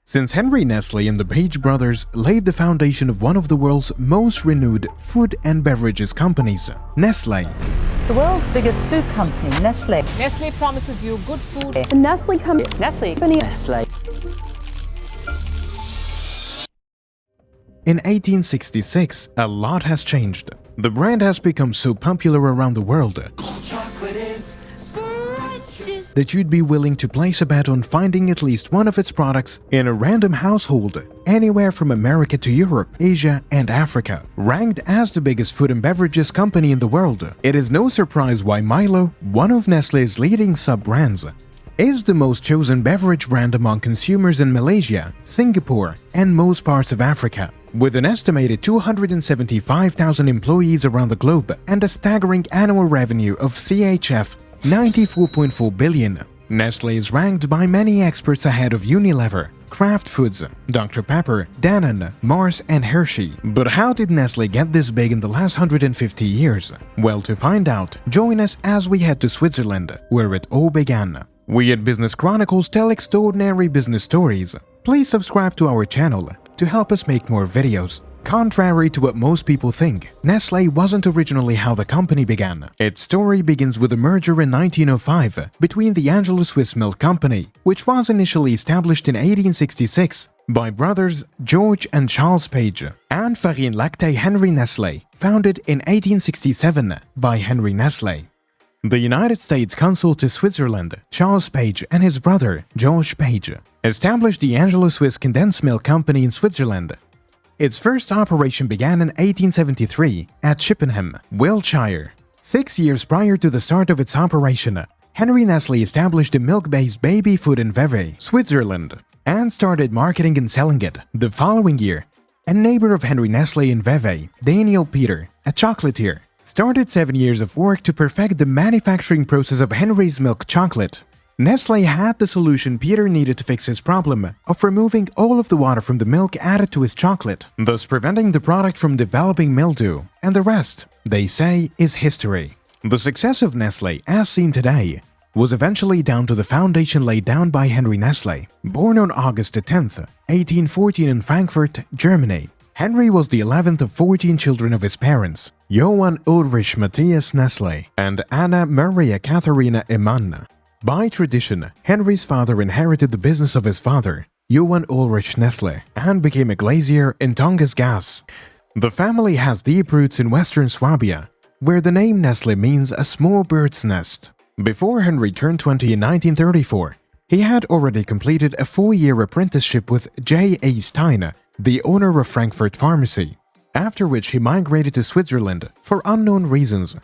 Since Henri Nestlé and the Page brothers laid the foundation of one of the world's most renowned food and beverages companies, Nestle. The world's biggest food company, Nestle. Nestle promises you good food. The Nestle company. Nestle. Nestle. In 1866, a lot has changed. The brand has become so popular around the world that you'd be willing to place a bet on finding at least one of its products in a random household anywhere from America to Europe, Asia, and Africa. Ranked as the biggest food and beverages company in the world, it is no surprise why Milo, one of Nestle's leading sub-brands, is the most chosen beverage brand among consumers in Malaysia, Singapore, and most parts of Africa. With an estimated 275,000 employees around the globe and a staggering annual revenue of CHF 94.4 billion, Nestle is ranked by many experts ahead of Unilever, Kraft Foods, Dr. Pepper, Danone, Mars, and Hershey. But how did Nestle get this big in the last 150 years? Well, to find out, join us as we head to Switzerland, where it all began. We at Business Chronicles tell extraordinary business stories. Please subscribe to our channel to help us make more videos. Contrary to what most people think, Nestle wasn't originally how the company began. Its story begins with a merger in 1905 between the Anglo-Swiss Milk Company, which was initially established in 1866 by brothers George and Charles Page, and Farine Lactée Henri Nestlé, founded in 1867 by Henri Nestlé. The United States consul to Switzerland, Charles Page, and his brother, George Page, established the Anglo-Swiss Condensed Milk Company in Switzerland. Its first operation began in 1873 at Chippenham, Wiltshire. 6 years prior to the start of its operation, Henri Nestlé established a milk-based baby food in Vevey, Switzerland, and started marketing and selling it. The following year, a neighbor of Henri Nestlé in Vevey, Daniel Peter, a chocolatier, started 7 years of work to perfect the manufacturing process of Henri's milk chocolate. Nestle had the solution Peter needed to fix his problem of removing all of the water from the milk added to his chocolate, thus preventing the product from developing mildew, and the rest, they say, is history. The success of Nestle, as seen today, was eventually down to the foundation laid down by Henri Nestlé. Born on August 10, 1814 in Frankfurt, Germany, Henri was the 11th of 14 children of his parents, Johann Ulrich Matthias Nestle and Anna Maria Katharina Emann. By tradition, Henri's father inherited the business of his father, Johann Ulrich Nestlé, and became a glazier in Tongass Gas. The family has deep roots in western Swabia, where the name Nestle means a small bird's nest. Before Henri turned 20 in 1934, he had already completed a 4-year apprenticeship with J. A. Stein, the owner of Frankfurt Pharmacy, after which he migrated to Switzerland for unknown reasons.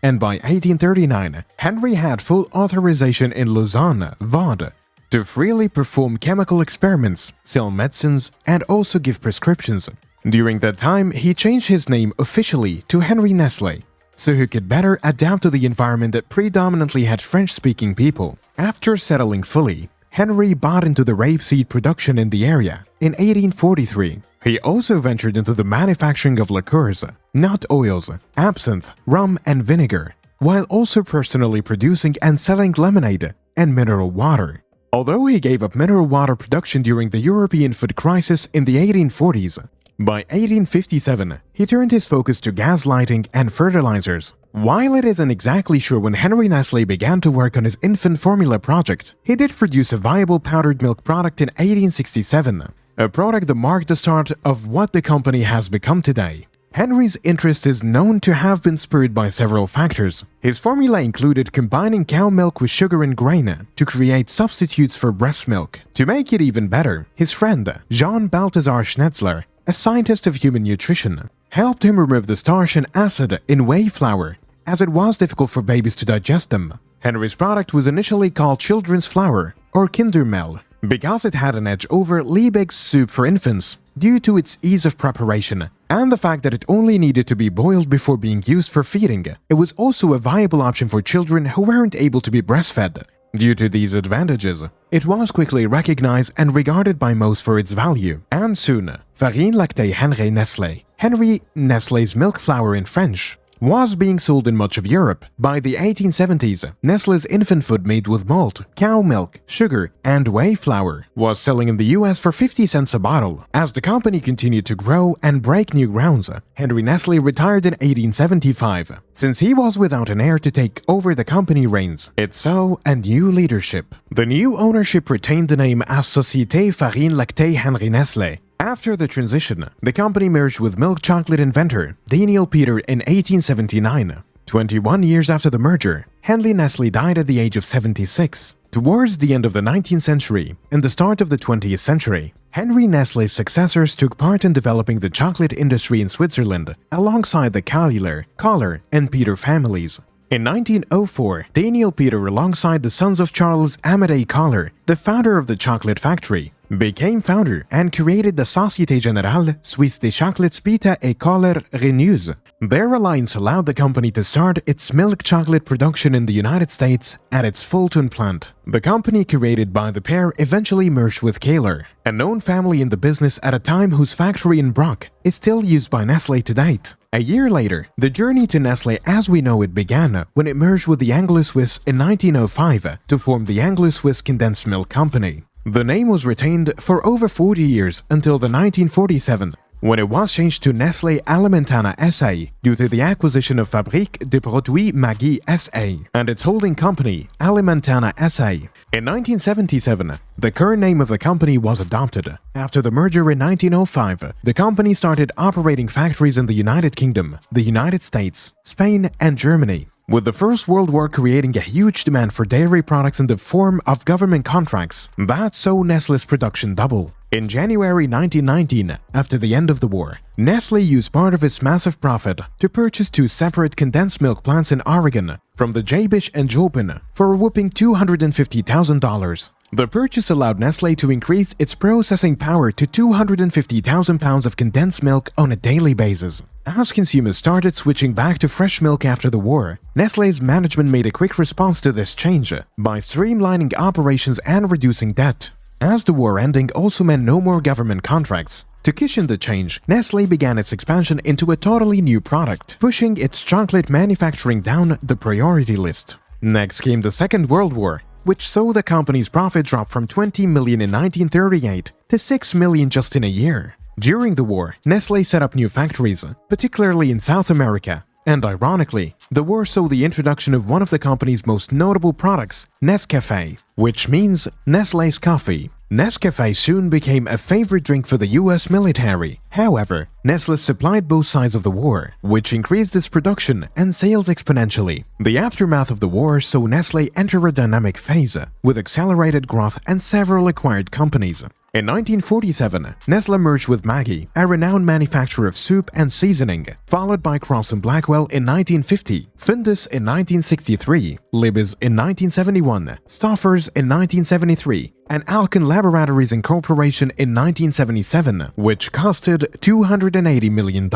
And by 1839, Henri had full authorization in Lausanne, Vaud, to freely perform chemical experiments, sell medicines, and also give prescriptions. During that time, he changed his name officially to Henri Nestlé, so he could better adapt to the environment that predominantly had French-speaking people. After settling fully, Henri bought into the rapeseed production in the area. In 1843, he also ventured into the manufacturing of liqueurs, nut oils, absinthe, rum, and vinegar, while also personally producing and selling lemonade and mineral water. Although he gave up mineral water production during the European food crisis in the 1840s, by 1857, he turned his focus to gas lighting and fertilizers. While it isn't exactly sure when Henri Nestlé began to work on his infant formula project, he did produce a viable powdered milk product in 1867, a product that marked the start of what the company has become today. Henri's interest is known to have been spurred by several factors. His formula included combining cow milk with sugar and grain to create substitutes for breast milk. To make it even better, his friend, Jean Balthazar Schnetzler, a scientist of human nutrition, helped him remove the starch and acid in whey flour, as it was difficult for babies to digest them. Henri's product was initially called children's flour, or Kindermehl, because it had an edge over Liebig's soup for infants, due to its ease of preparation, and the fact that it only needed to be boiled before being used for feeding. It was also a viable option for children who weren't able to be breastfed. Due to these advantages, it was quickly recognized and regarded by most for its value, and soon, Farine Lactée Henri Nestlé, Henri Nestlé's milk flour in French, was being sold in much of Europe. By the 1870s, Nestle's infant food made with malt, cow milk, sugar, and whey flour was selling in the US for 50 cents a bottle. As the company continued to grow and break new grounds, Henri Nestlé retired in 1875. Since he was without an heir to take over the company reins, it saw a new leadership. The new ownership retained the name as Société Farine Lactée Henri Nestlé. After the transition, the company merged with milk chocolate inventor Daniel Peter in 1879. 21 years after the merger, Henri Nestlé died at the age of 76. Towards the end of the 19th century and the start of the 20th century, Henri Nestlé's successors took part in developing the chocolate industry in Switzerland alongside the Kahler, Kohler, and Peter families. In 1904, Daniel Peter, alongside the sons of Charles Amédée Kohler, the founder of the chocolate factory, became founder and created the Société Générale Suisse des Chocolates Pita et Kohler Renews. Their alliance allowed the company to start its milk chocolate production in the United States at its Fulton plant. The company created by the pair eventually merged with Kohler, a known family in the business at a time whose factory in Brock is still used by Nestlé to date. A year later, the journey to Nestlé as we know it began when it merged with the Anglo-Swiss in 1905 to form the Anglo-Swiss Condensed Milk Company. The name was retained for over 40 years until the 1947, when it was changed to Nestlé Alimentana SA due to the acquisition of Fabrique de Produits Maggi SA and its holding company Alimentana SA. In 1977, the current name of the company was adopted. After the merger in 1905, the company started operating factories in the United Kingdom, the United States, Spain, and Germany, with the First World War creating a huge demand for dairy products in the form of government contracts that saw Nestlé's production double. In January 1919, after the end of the war, Nestlé used part of its massive profit to purchase 2 separate condensed milk plants in Oregon from the Jabesh and Jopin for a whopping $250,000. The purchase allowed Nestlé to increase its processing power to 250,000 pounds of condensed milk on a daily basis. As consumers started switching back to fresh milk after the war, Nestlé's management made a quick response to this change by streamlining operations and reducing debt. As the war ending also meant no more government contracts, to cushion the change, Nestlé began its expansion into a totally new product, pushing its chocolate manufacturing down the priority list. Next came the Second World War, which saw the company's profit drop from 20 million in 1938 to 6 million just in a year. During the war, Nestlé set up new factories, particularly in South America. And ironically, the war saw the introduction of one of the company's most notable products, Nescafé, which means Nestlé's coffee. Nescafé soon became a favorite drink for the US military. However, Nestlé supplied both sides of the war, which increased its production and sales exponentially. The aftermath of the war saw Nestlé enter a dynamic phase, with accelerated growth and several acquired companies. In 1947, Nestlé merged with Maggi, a renowned manufacturer of soup and seasoning, followed by Cross & Blackwell in 1950, Findus in 1963, Libby's in 1971, Stouffer's in 1973, and Alcon Laboratories Incorporation in 1977, which costed $280 million.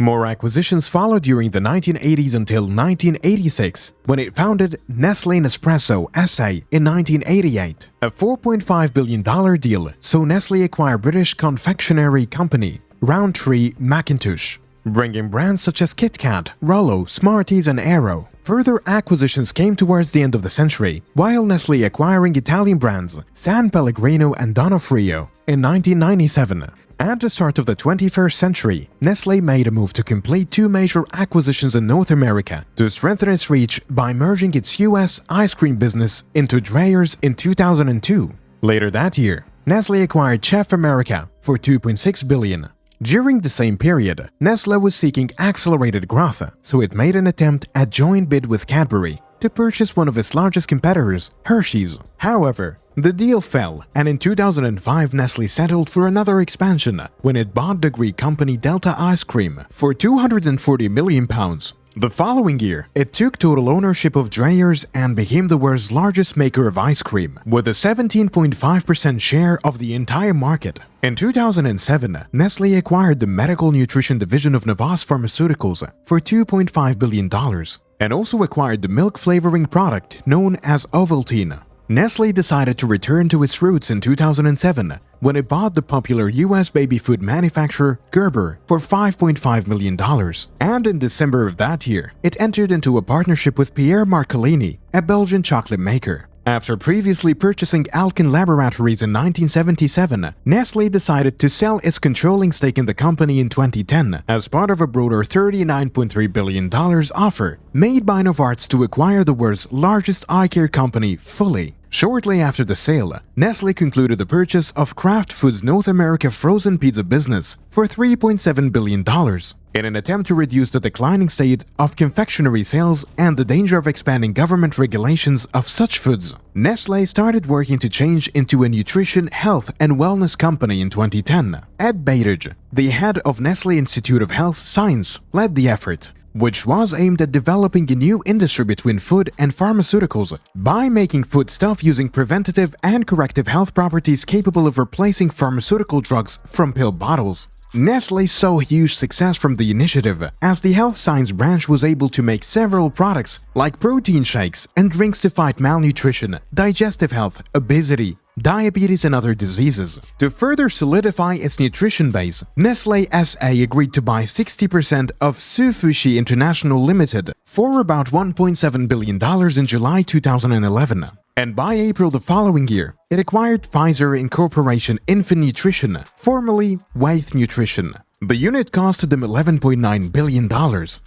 More acquisitions followed during the 1980s until 1986, when it founded Nestlé Nespresso SA in 1988. A $4.5 billion deal saw Nestlé acquire British confectionery company Rowntree Mackintosh, bringing brands such as Kit Kat, Rollo, Smarties, and Aero. Further acquisitions came towards the end of the century, while Nestlé acquiring Italian brands San Pellegrino and Donofrio in 1997. At the start of the 21st century, Nestlé made a move to complete 2 major acquisitions in North America to strengthen its reach by merging its US ice cream business into Dreyer's in 2002. Later that year, Nestlé acquired Chef America for $2.6 billion. During the same period, Nestlé was seeking accelerated growth, so it made an attempt at joint bid with Cadbury to purchase one of its largest competitors, Hershey's. However, the deal fell, and in 2005 Nestlé settled for another expansion when it bought the Greek company Delta Ice Cream for £240 million. The following year, it took total ownership of Dreyer's and became the world's largest maker of ice cream, with a 17.5% share of the entire market. In 2007, Nestlé acquired the medical nutrition division of Novartis Pharmaceuticals for $2.5 billion, and also acquired the milk flavoring product known as Ovaltine. Nestlé decided to return to its roots in 2007 when it bought the popular US baby food manufacturer Gerber for $5.5 million. And in December of that year, it entered into a partnership with Pierre Marcolini, a Belgian chocolate maker. After previously purchasing Alken Laboratories in 1977, Nestle decided to sell its controlling stake in the company in 2010 as part of a broader $39.3 billion offer made by Novartis to acquire the world's largest eye care company fully. Shortly after the sale, Nestle concluded the purchase of Kraft Foods North America frozen pizza business for $3.7 billion. In an attempt to reduce the declining state of confectionery sales and the danger of expanding government regulations of such foods, Nestle started working to change into a nutrition, health, and wellness company in 2010. Ed Baitage, the head of Nestle Institute of Health Science, led the effort, which was aimed at developing a new industry between food and pharmaceuticals by making foodstuff using preventative and corrective health properties capable of replacing pharmaceutical drugs from pill bottles. Nestle saw huge success from the initiative, as the health science branch was able to make several products like protein shakes and drinks to fight malnutrition, digestive health, obesity, diabetes and other diseases. To further solidify its nutrition base, Nestle SA agreed to buy 60% of Sufushi International Limited for about $1.7 billion in July 2011. And by April the following year, it acquired Pfizer Incorporation Infant Nutrition, formerly Wyeth Nutrition. The unit costed them $11.9 billion,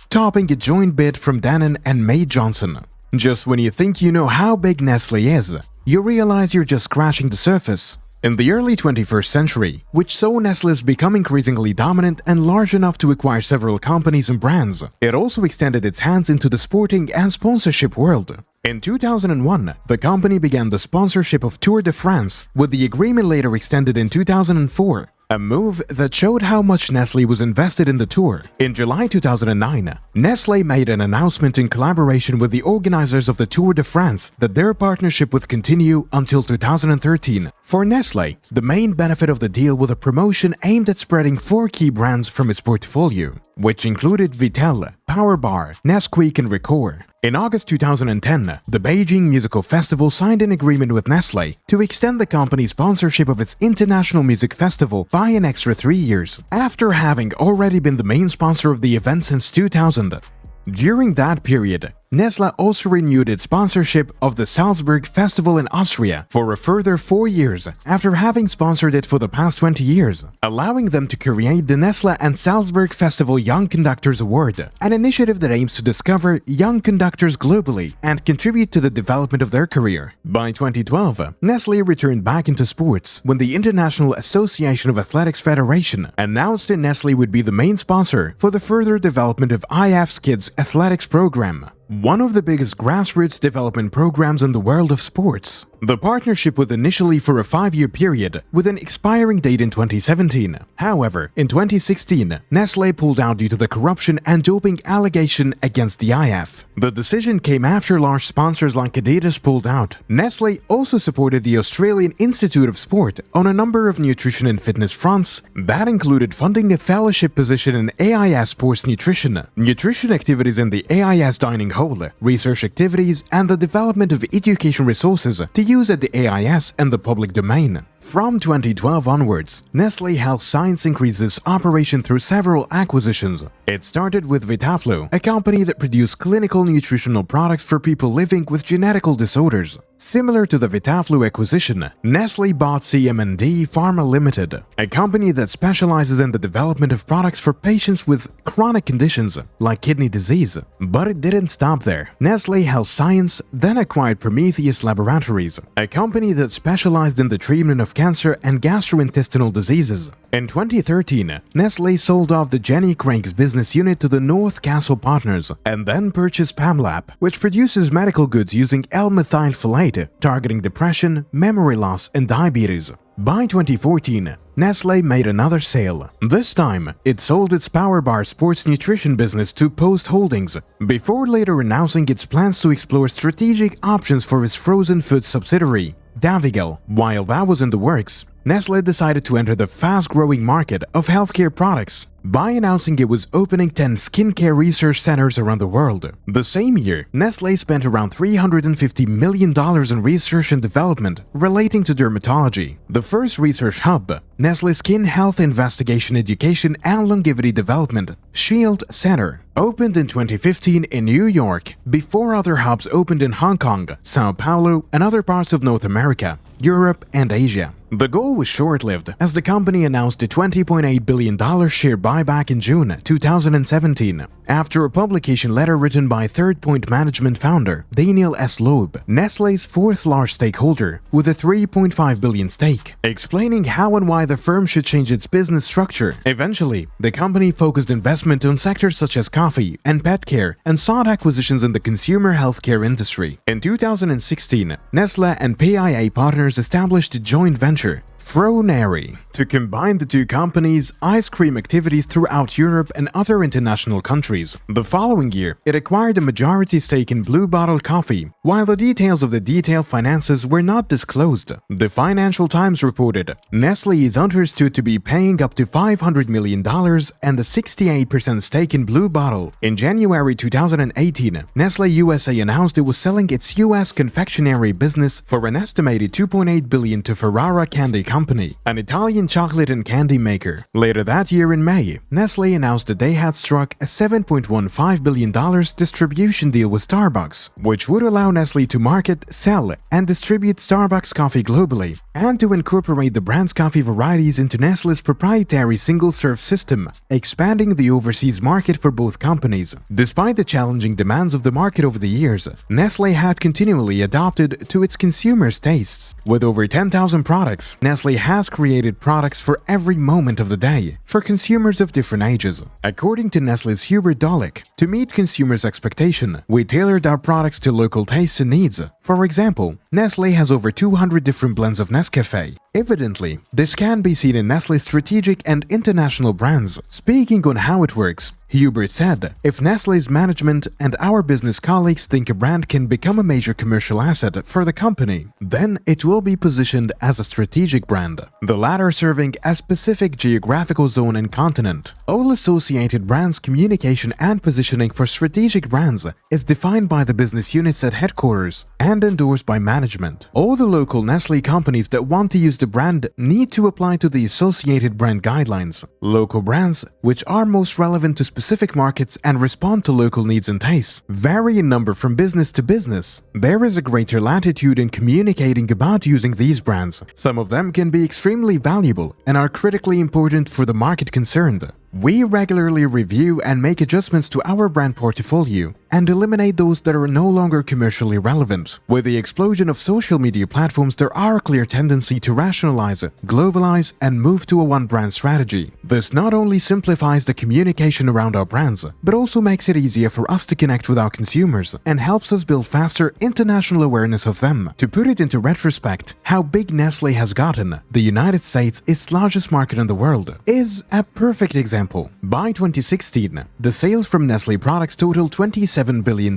topping a joint bid from Danone and May Johnson. Just when you think you know how big Nestle is, you realize you're just scratching the surface. In the early 21st century, which saw Nestle's become increasingly dominant and large enough to acquire several companies and brands, it also extended its hands into the sporting and sponsorship world. In 2001, the company began the sponsorship of Tour de France, with the agreement later extended in 2004. A move that showed how much Nestle was invested in the tour. In July 2009, Nestle made an announcement in collaboration with the organizers of the Tour de France that their partnership would continue until 2013. For Nestle, the main benefit of the deal was a promotion aimed at spreading 4 key brands from its portfolio, which included Vittel, Powerbar, Nesquik and Ricoeur. In August 2010, the Beijing Musical Festival signed an agreement with Nestle to extend the company's sponsorship of its International Music Festival by an extra 3 years, after having already been the main sponsor of the event since 2000. During that period, Nestle also renewed its sponsorship of the Salzburg Festival in Austria for a further 4 years after having sponsored it for the past 20 years, allowing them to create the Nestle and Salzburg Festival Young Conductors Award, an initiative that aims to discover young conductors globally and contribute to the development of their career. By 2012, Nestle returned back into sports when the International Association of Athletics Federation announced that Nestle would be the main sponsor for the further development of IF's Kids Athletics program, one of the biggest grassroots development programs in the world of sports. The partnership was initially for a 5-year period, with an expiring date in 2017. However, in 2016, Nestle pulled out due to the corruption and doping allegation against the IF. The decision came after large sponsors like Adidas pulled out. Nestle also supported the Australian Institute of Sport on a number of nutrition and fitness fronts that included funding a fellowship position in AIS Sports Nutrition, nutrition activities in the AIS Dining Hall, research activities, and the development of education resources to use at the AIS and the public domain. From 2012 onwards, Nestle Health Science increased its operation through several acquisitions. It started with Vitaflo, a company that produced clinical nutritional products for people living with genetical disorders. Similar to the Vitaflo acquisition, Nestle bought CM&D Pharma Limited, a company that specializes in the development of products for patients with chronic conditions like kidney disease. But it didn't stop there. Nestle Health Science then acquired Prometheus Laboratories, a company that specialized in the treatment of cancer and gastrointestinal diseases. In 2013, Nestle sold off the Jenny Craig's business unit to the North Castle Partners and then purchased Pamlab, which produces medical goods using L-methylfolate, targeting depression, memory loss, and diabetes. By 2014, Nestle made another sale. This time, it sold its Powerbar sports nutrition business to Post Holdings, before later announcing its plans to explore strategic options for its frozen food subsidiary, Davigel. While that was in the works, Nestle decided to enter the fast-growing market of healthcare products by announcing it was opening 10 skincare research centers around the world. The same year, Nestle spent around $350 million in research and development relating to dermatology. The first research hub, Nestle Skin Health Investigation Education and Longevity Development Shield Center, opened in 2015 in New York before other hubs opened in Hong Kong, Sao Paulo, and other parts of North America, Europe, and Asia. The goal was short-lived as the company announced a $20.8 billion share buyback in June 2017 after a publication letter written by Third Point Management founder Daniel S. Loeb, Nestle's fourth large stakeholder, with a $3.5 billion stake, explaining how and why the firm should change its business structure. Eventually, the company focused investment on sectors such as coffee and pet care and sought acquisitions in the consumer healthcare industry. In 2016, Nestle and PIA partners established a joint venture, Froneri, to combine the two companies' ice cream activities throughout Europe and other international countries. The following year, it acquired a majority stake in Blue Bottle Coffee, while the details of the detailed finances were not disclosed. The Financial Times reported, Nestle is understood to be paying up to $500 million and a 68% stake in Blue Bottle. In January 2018, Nestle USA announced it was selling its US confectionery business for an estimated $2.8 billion to Ferrara Candy Company, an Italian chocolate and candy maker. Later that year in May, Nestle announced that they had struck a $7.15 billion distribution deal with Starbucks, which would allow Nestle to market, sell, and distribute Starbucks coffee globally, and to incorporate the brand's coffee varieties into Nestle's proprietary single-serve system, expanding the overseas market for both companies. Despite the challenging demands of the market over the years, Nestle had continually adapted to its consumers' tastes. With over 10,000 products, Nestle has created products for every moment of the day for consumers of different ages. According to Nestle's Hubert Dolick, to meet consumers' expectation, we tailored our products to local tastes and needs. For example, Nestle has over 200 different blends of Nescafé. Evidently, this can be seen in Nestle's strategic and international brands. Speaking on how it works, Hubert said, "If Nestle's management and our business colleagues think a brand can become a major commercial asset for the company, then it will be positioned as a strategic brand, the latter serving a specific geographical zone and continent. All associated brands' communication and positioning for strategic brands is defined by the business units at headquarters and endorsed by management. All the local Nestle companies that want to use the brand need to apply to the associated brand guidelines. Local brands, which are most relevant to specific markets and respond to local needs and tastes, vary in number from business to business. There is a greater latitude in communicating about using these brands. Some of them can be extremely valuable and are critically important for the market concerned. We regularly review and make adjustments to our brand portfolio and eliminate those that are no longer commercially relevant. With the explosion of social media platforms, there are a clear tendency to rationalize, globalize, and move to a one-brand strategy. This not only simplifies the communication around our brands, but also makes it easier for us to connect with our consumers and helps us build faster international awareness of them. To put it into retrospect, how big Nestle has gotten, the United States, its largest market in the world, is a perfect example. By 2016, the sales from Nestle products totaled $27 billion,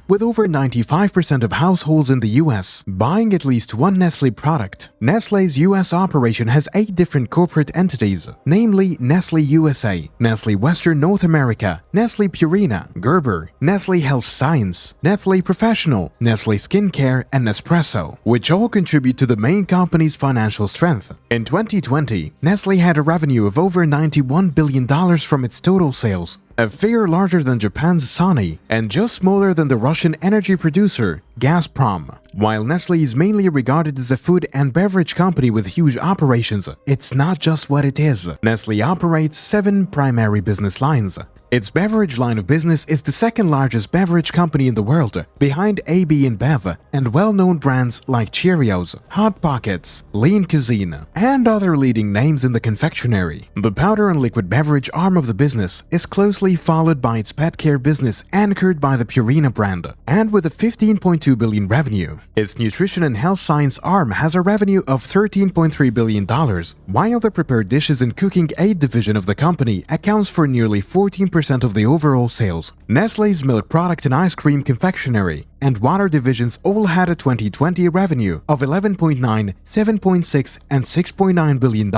with over 95% of households in the US buying at least one Nestle product. Nestle's US operation has 8 different corporate entities, namely Nestle USA, Nestle Western North America, Nestle Purina, Gerber, Nestle Health Science, Nestle Professional, Nestle Skincare, and Nespresso, which all contribute to the main company's financial strength. In 2020, Nestle had a revenue of over $91 billion from its total sales, a figure larger than Japan's Sony and just smaller than the Russian energy producer Gazprom. While Nestle is mainly regarded as a food and beverage company with huge operations, it's not just what it is. Nestle operates 7 primary business lines. Its beverage line of business is the second largest beverage company in the world, behind AB InBev and well-known brands like Cheerios, Hot Pockets, Lean Cuisine, and other leading names in the confectionery. The powder and liquid beverage arm of the business is closely closely followed by its pet care business anchored by the Purina brand. And with a 15.2 billion revenue, its nutrition and health science arm has a revenue of $13.3 billion, while the prepared dishes and cooking aid division of the company accounts for nearly 14% of the overall sales. Nestlé's milk product and ice cream confectionery and water divisions all had a 2020 revenue of $11.9, $7.6, and $6.9 billion,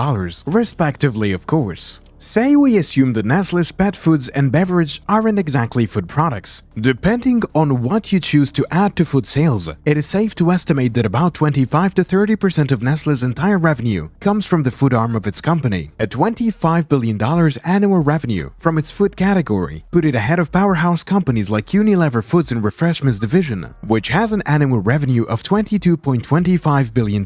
respectively, of course. Say we assume that Nestle's pet foods and beverage aren't exactly food products. Depending on what you choose to add to food sales, it is safe to estimate that about 25 to 30% of Nestle's entire revenue comes from the food arm of its company. A $25 billion annual revenue from its food category put it ahead of powerhouse companies like Unilever Foods and Refreshments Division, which has an annual revenue of $22.25 billion.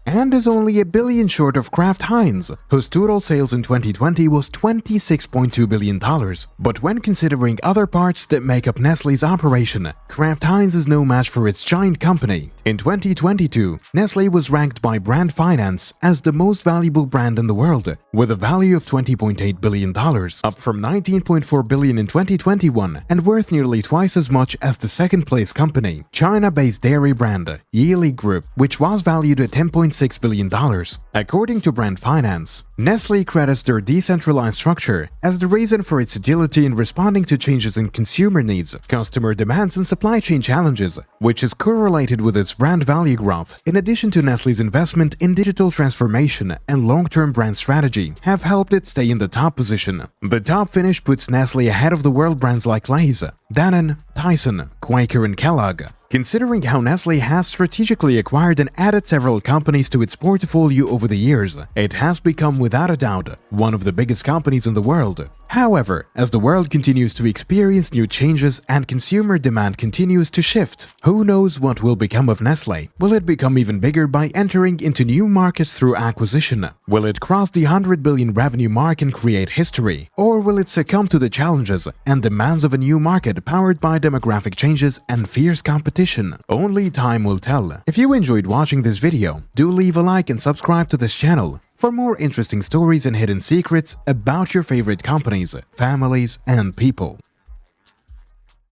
And is only $1 billion short of Kraft Heinz, whose total sales in 2020 was $26.2 billion. But when considering other parts that make up Nestle's operation, Kraft Heinz is no match for its giant company. In 2022, Nestle was ranked by Brand Finance as the most valuable brand in the world, with a value of $20.8 billion, up from $19.4 billion in 2021 and worth nearly twice as much as the second-place company, China-based dairy brand Yili Group, which was valued at $10.6 billion. According to Brand Finance, Nestle credits their decentralized structure as the reason for its agility in responding to changes in consumer needs, customer demands, and supply chain challenges, which is correlated with its brand value growth, in addition to Nestle's investment in digital transformation and long-term brand strategy, have helped it stay in the top position. The top finish puts Nestle ahead of the world brands like Lay's, Danone, Tyson, Quaker, and Kellogg. Considering how Nestle has strategically acquired and added several companies to its portfolio over the years, it has become without a doubt one of the biggest companies in the world. However, as the world continues to experience new changes and consumer demand continues to shift, who knows what will become of Nestle? Will it become even bigger by entering into new markets through acquisition? Will it cross the 100 billion revenue mark and create history? Or will it succumb to the challenges and demands of a new market powered by demographic changes and fierce competition? Only time will tell. If you enjoyed watching this video, do leave a like and subscribe to this channel for more interesting stories and hidden secrets about your favorite companies, families, and people.